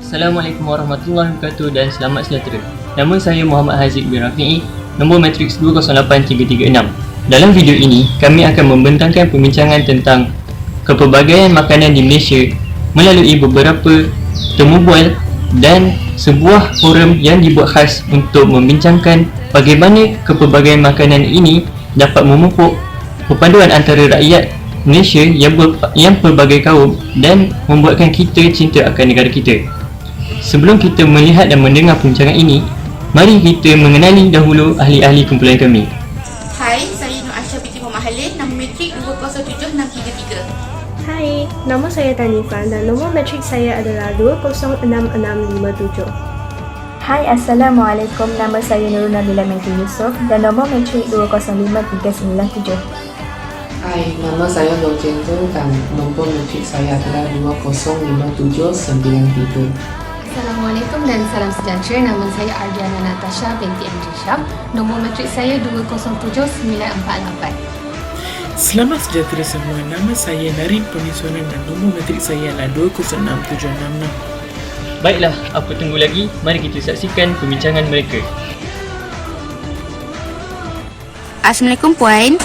Assalamualaikum warahmatullahi wabarakatuh dan selamat sejahtera. Nama saya Muhammad Haziq bin Rafi'i, nombor matriks 208336. Dalam video ini, kami akan membentangkan pembincangan tentang kepelbagaian makanan di Malaysia melalui beberapa temu bual dan sebuah forum yang dibuat khas untuk membincangkan bagaimana kepelbagaian makanan ini dapat memupuk perpaduan antara rakyat Malaysia yang pelbagai kaum dan membuatkan kita cinta akan negara kita. Sebelum kita melihat dan mendengar perbincangan ini, mari kita mengenali dahulu ahli-ahli kumpulan kami. Hai, saya Nur Aisyah binti Muhammad Halil, nama matrik 207633. Hai, nama saya Tanifan dan nombor matrik saya adalah 206657. Hai, Assalamualaikum. Nama saya Nurul Nabila Mehdi Yusof dan nombor matrik 205397. Hai, nama saya Dong Jento dan nombor matrik saya adalah 205793. Assalamualaikum dan salam sejahtera. Nama saya Ardiana Natasha binti Amri Syam. Nombor matrik saya 207948. Selamat sejahtera semua. Nama saya Narin Penisonan dan nombor matrik saya adalah 206766. Baiklah, apa tunggu lagi? Mari kita saksikan perbincangan mereka. Assalamualaikum Puan,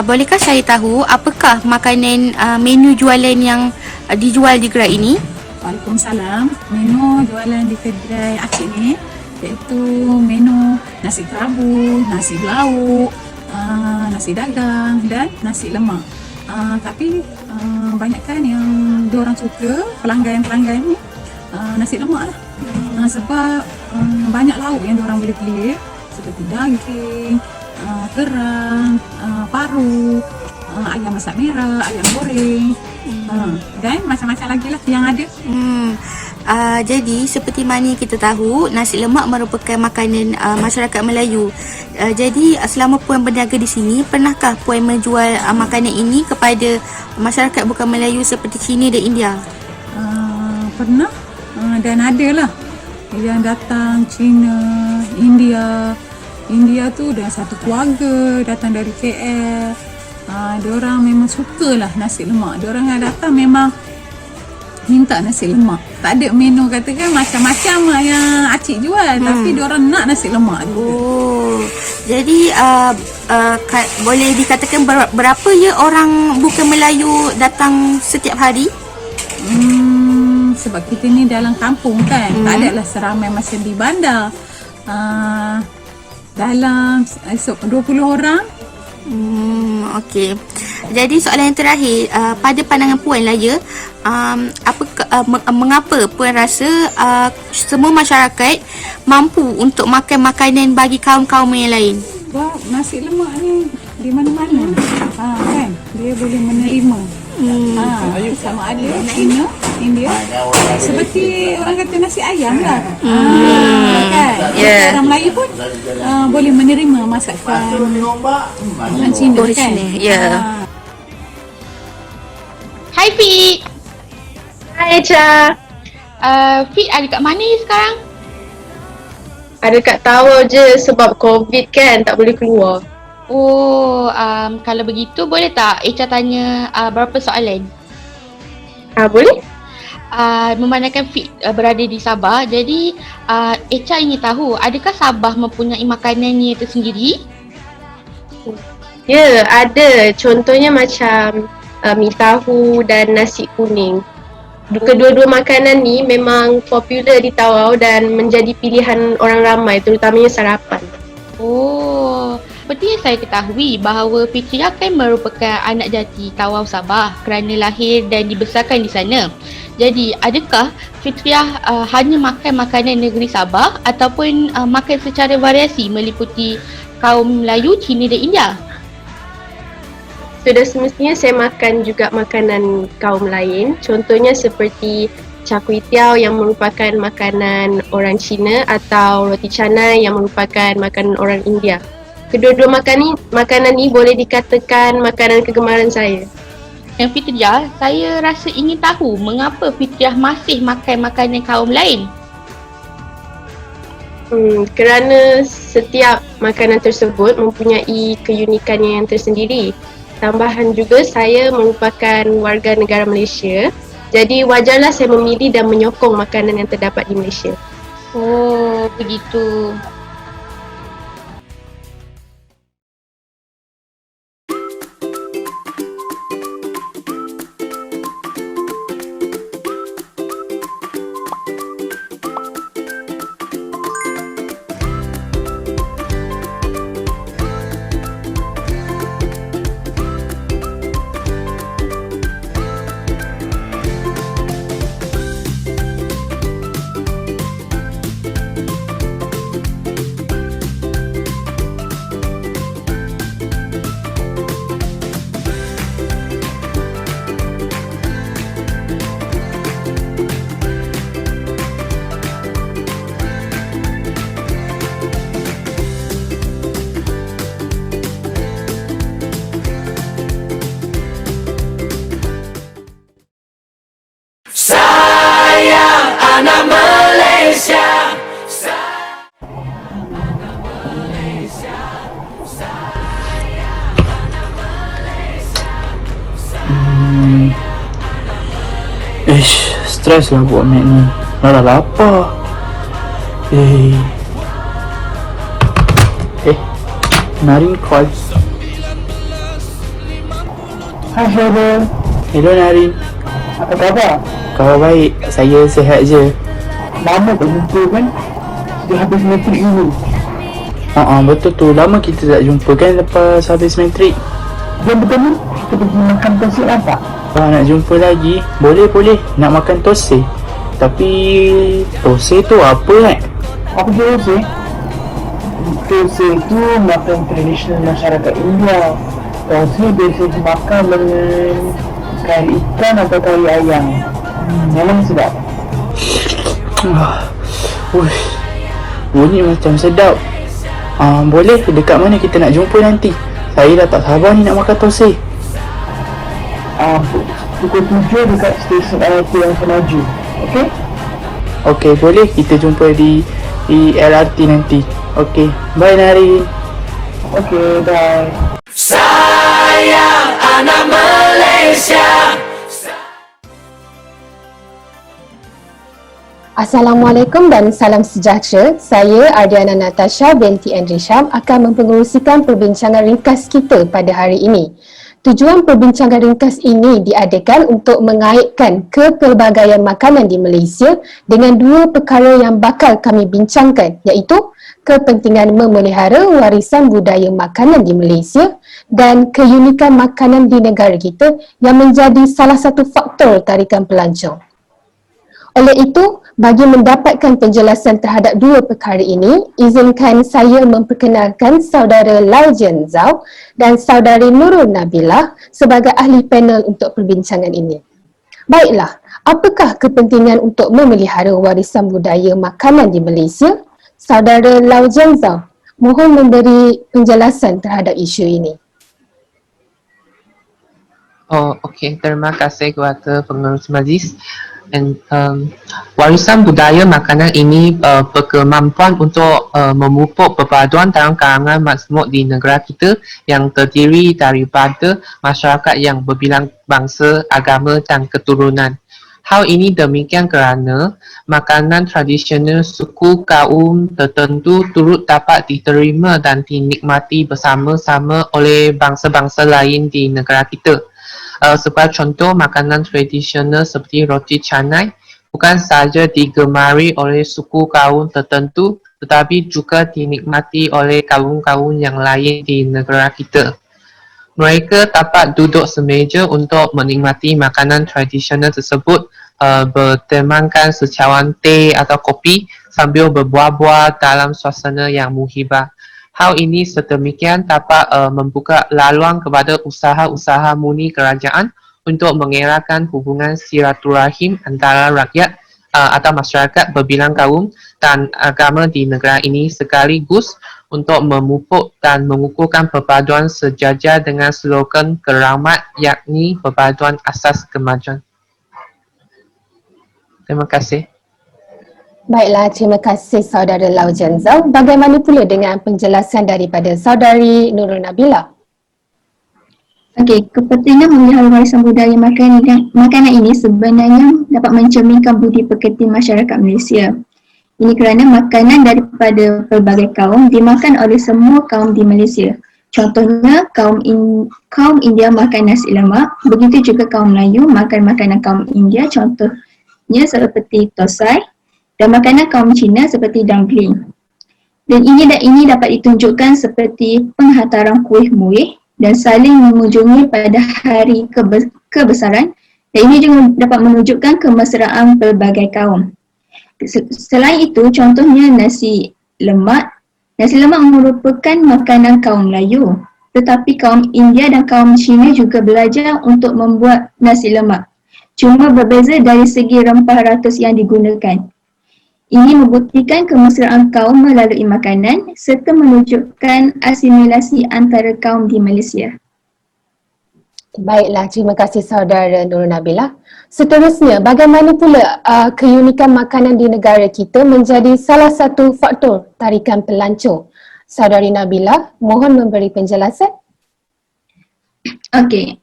bolehkah saya tahu apakah makanan menu jualan yang dijual di gerai ini? Waalaikumsalam. Menu jualan di kedai Acik ni iaitu menu nasi kerabu, nasi lauk, nasi dagang dan nasi lemak. Tapi banyakkan yang diorang suka, pelanggan-pelanggan ni nasi lemak lah. Sebab banyak lauk yang diorang boleh pilih seperti daging, kerang, paru, ayam masak merah, ayam goreng, dan macam-macam lagi lah yang ada. Jadi seperti mana kita tahu, nasi lemak merupakan makanan masyarakat Melayu. Jadi selama Puan berniaga di sini, pernahkah Puan menjual makanan ini kepada masyarakat bukan Melayu seperti Cina dan India? Pernah, dan ada lah yang datang Cina, India. India tu dah satu keluarga datang dari KL. Diorang memang sukalah nasi lemak. Diorang yang datang memang minta nasi lemak. Tak ada menu katakan macam-macam yang Acik jual, tapi diorang nak nasi lemak juga. Oh, jadi boleh dikatakan berapa ya orang bukan Melayu datang setiap hari? Sebab kita ni dalam kampung kan, tak adalah seramai macam di bandar. Dalam 20 orang. Okey. Jadi soalan yang terakhir, pada pandangan Puan lah ya, mengapa Puan rasa semua masyarakat mampu untuk makan makanan bagi kaum-kaum yang lain? Sebab nasi lemak ni di mana-mana. Kan, dia boleh menerima. Sama ada Cina, India, seperti orang kata nasi ayam lah. Kan? Orang Melayu pun boleh menerima masakan orang Cina kan. Hai Fik. Hai Cha. Fik ada kat mana ni sekarang? Ada kat tower je sebab COVID kan, tak boleh keluar. Oh, kalau begitu boleh tak Echa tanya berapa soalan? Boleh? Memandangkan Fik berada di Sabah, jadi Echa ingin tahu, adakah Sabah mempunyai makanannya tersendiri? Ya, ada. Contohnya macam mi tahu dan nasi kuning. Kedua-dua makanan ni memang popular di Tawau dan menjadi pilihan orang ramai, terutamanya sarapan. Oh, seperti yang saya ketahui bahawa Fitriah kan merupakan anak jati Tawau Sabah kerana lahir dan dibesarkan di sana. Jadi, adakah Fitriah hanya makan makanan negeri Sabah ataupun makan secara variasi meliputi kaum Melayu, Cina dan India? Sudah semestinya saya makan juga makanan kaum lain. Contohnya seperti char kway teow yang merupakan makanan orang Cina atau roti canai yang merupakan makanan orang India. Kedua-dua makanan ni boleh dikatakan makanan kegemaran saya. Yang Fitriah, saya rasa ingin tahu mengapa Fitriah masih makan makanan kaum lain? Kerana setiap makanan tersebut mempunyai keunikannya yang tersendiri. Tambahan juga saya merupakan warga negara Malaysia Jadi wajarlah saya memilih dan menyokong makanan yang terdapat di Malaysia. Oh, begitu. Stres lah buat Mac ni. Dah lapar. Narin call. Hai Syarul. Hello Narin. Apa khabar? Khabar baik, saya sihat je. Lama tak jumpa kan? Sudah habis matrik dulu. Betul tu, lama kita tak jumpa kan lepas habis matrik. Yang pertama, kita pergi makan tosik apa? Nak jumpa lagi? Boleh. Nak makan tosik. Tapi tosik tu apa kan? Apa dia tosik? Tosik tu makan tradisional masyarakat India. Tosik biasa dimakan dengan kari ikan atau kari ayam. Yang mana sedap? Bunyi macam sedap. Boleh, dekat mana kita nak jumpa nanti? Saya dah tak sabar ni nak makan tosik. Pukul 7 dekat stesen LRT yang Semaju. Okey? Okey, boleh kita jumpa di LRT nanti. Okey, bye Narin. Okey, bye. Sayang anak Malaysia. Assalamualaikum dan salam sejahtera. Saya Ardiana Natasha binti Andri Syam akan mempengerusikan perbincangan ringkas kita pada hari ini. Tujuan perbincangan ringkas ini diadakan untuk mengaitkan kepelbagaian makanan di Malaysia dengan dua perkara yang bakal kami bincangkan, iaitu kepentingan memelihara warisan budaya makanan di Malaysia dan keunikan makanan di negara kita yang menjadi salah satu faktor tarikan pelancong. Oleh itu, bagi mendapatkan penjelasan terhadap dua perkara ini, izinkan saya memperkenalkan saudara Lau Jian Zhao dan saudari Nurul Nabilah sebagai ahli panel untuk perbincangan ini. Baiklah, apakah kepentingan untuk memelihara warisan budaya makanan di Malaysia? Saudara Lau Jian Zhao, mohon memberi penjelasan terhadap isu ini. Okey, terima kasih kepada pengurus majlis. Warisan budaya makanan ini berkemampuan untuk memupuk perpaduan dalam kalangan makmum di negara kita yang terdiri daripada masyarakat yang berbilang bangsa, agama dan keturunan. Hal ini demikian kerana makanan tradisional suku kaum tertentu turut dapat diterima dan dinikmati bersama-sama oleh bangsa-bangsa lain di negara kita. Sebagai contoh, makanan tradisional seperti roti canai bukan sahaja digemari oleh suku kaum tertentu tetapi juga dinikmati oleh kaum-kaum yang lain di negara kita. Mereka dapat duduk semeja untuk menikmati makanan tradisional tersebut bertemankan secawan teh atau kopi sambil berbual-bual dalam suasana yang muhibah. Hal ini sedemikian dapat membuka laluan kepada usaha-usaha murni kerajaan untuk mengerahkan hubungan silaturahim antara rakyat atau masyarakat berbilang kaum dan agama di negara ini sekaligus untuk memupuk dan mengukuhkan perpaduan sejajar dengan slogan keramat yakni perpaduan asas kemajuan. Terima kasih. Baiklah, terima kasih saudara Lau Jian Zhao. Bagaimana pula dengan penjelasan daripada saudari Nurul Nabilah? Okey, kepentingan memelihara warisan budaya makanan ini sebenarnya dapat mencerminkan budi pekerti masyarakat Malaysia. Ini kerana makanan daripada pelbagai kaum dimakan oleh semua kaum di Malaysia. Contohnya, kaum India makan nasi lemak, begitu juga kaum Melayu makan makanan kaum India, contohnya seperti tosai, dan makanan kaum Cina seperti dumpling. Dan ini dapat ditunjukkan seperti penghantaran kuih muih dan saling mengunjungi pada hari kebesaran, dan ini juga dapat menunjukkan kemesraan pelbagai kaum. Selain itu, contohnya nasi lemak. Nasi lemak merupakan makanan kaum Melayu, tetapi kaum India dan kaum Cina juga belajar untuk membuat nasi lemak. Cuma berbeza dari segi rempah ratus yang digunakan. Ini membuktikan kemesraan kaum melalui makanan serta menunjukkan asimilasi antara kaum di Malaysia. Baiklah, terima kasih saudara Nurul Nabilah. Seterusnya, bagaimana pula keunikan makanan di negara kita menjadi salah satu faktor tarikan pelancong? Saudari Nabilah, mohon memberi penjelasan. Okey,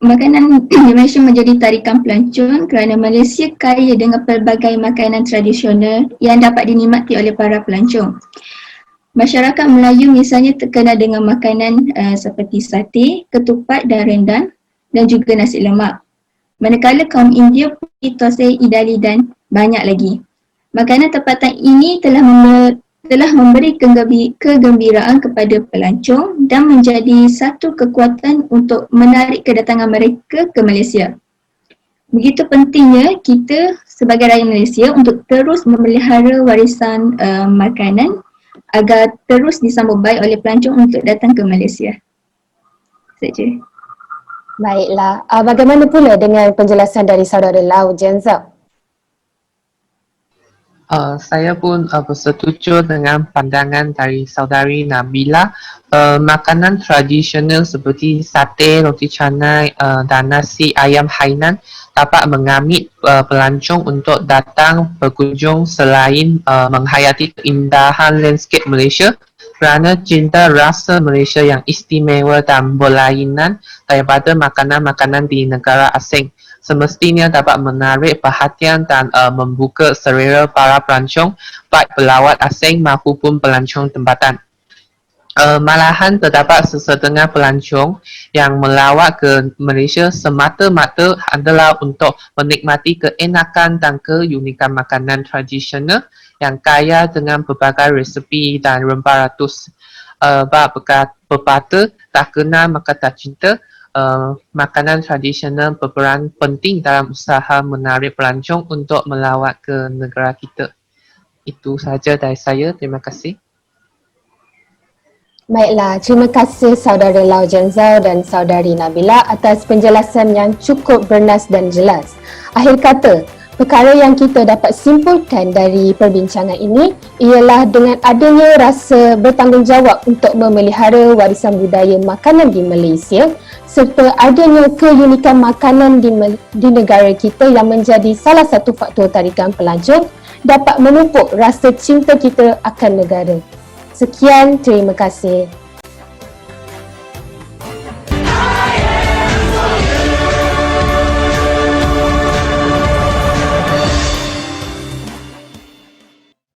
makanan di Malaysia menjadi tarikan pelancong kerana Malaysia kaya dengan pelbagai makanan tradisional yang dapat dinikmati oleh para pelancong. Masyarakat Melayu misalnya terkenal dengan makanan seperti sate, ketupat dan rendang dan juga nasi lemak. Manakala kaum India punya tosai, idali dan banyak lagi. Makanan tempatan ini telah memberi kegembiraan kepada pelancong dan menjadi satu kekuatan untuk menarik kedatangan mereka ke Malaysia. Begitu pentingnya kita sebagai rakyat Malaysia untuk terus memelihara warisan makanan agar terus disambut baik oleh pelancong untuk datang ke Malaysia. Saja. Baiklah, bagaimana pula dengan penjelasan dari saudara Lau Jenzau? Saya pun bersetuju dengan pandangan dari saudari Nabila. Makanan tradisional seperti sate, roti canai dan nasi ayam Hainan dapat mengambil pelancong untuk datang berkunjung selain menghayati keindahan landscape Malaysia kerana cinta rasa Malaysia yang istimewa dan berlainan daripada makanan-makanan di negara asing. Semestinya dapat menarik perhatian dan membuka selera para pelancong, baik pelawat asing maupun pelancong tempatan. Malahan terdapat sesetengah pelancong yang melawat ke Malaysia semata-mata adalah untuk menikmati keenakan dan keunikan makanan tradisional yang kaya dengan pelbagai resepi dan rempah ratus. Pepatah tak kenal maka tak cinta. Makanan tradisional berperan penting dalam usaha menarik pelancong untuk melawat ke negara kita. Itu sahaja dari saya. Terima kasih. Baiklah, terima kasih saudara Lau Jenzau dan saudari Nabila atas penjelasan yang cukup bernas dan jelas. Akhir kata, perkara yang kita dapat simpulkan dari perbincangan ini ialah dengan adanya rasa bertanggungjawab untuk memelihara warisan budaya makanan di Malaysia serta adanya keunikan makanan di negara kita yang menjadi salah satu faktor tarikan pelancong dapat memupuk rasa cinta kita akan negara. Sekian, terima kasih.